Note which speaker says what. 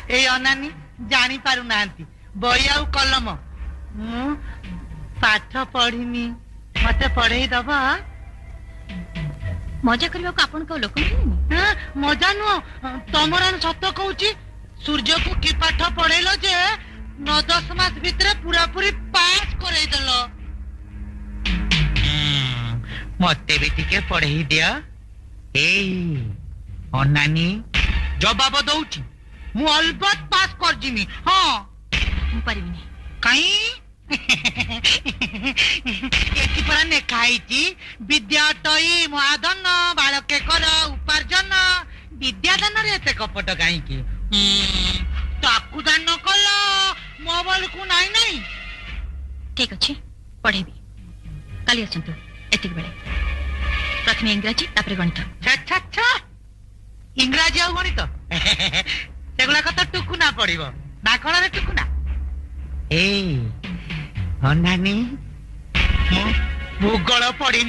Speaker 1: ए अनानी जानी पारु नांती बही आउ कलम मु पाठ पढ़िनी मते पढ़ेई दबा।
Speaker 2: मजा करबा को आपन को लोक
Speaker 1: मजा नुह तमरा सत कहूची सूर्य को कि पाठ पढ़ेलो जे 9-10 मास भितर पूरा पूरी पास करे दलो। मते भी टिके पढ़ेई दिया। ए अनानी जवाब दउची मु अलबत पास कर जिमी। हां
Speaker 2: मु परिबिनी
Speaker 1: काई एति पर ने खाईची विद्याटई महाधन बालके कर उपार्जन विद्यादान रे एते कपट काई की ताकू दान कला मोबाइल को नाही नाही।
Speaker 2: ठीक अछि पढ़ेबी काली असंतु एतिक बेले प्रथम इंग्रजी तापर गणित।
Speaker 1: अच्छा अच्छा इंग्रजी आ गणित सेगुला कत टुकुना पड़िबो ना कोन रे टुकुना। ए अनानी मु भूगोल पढ़ी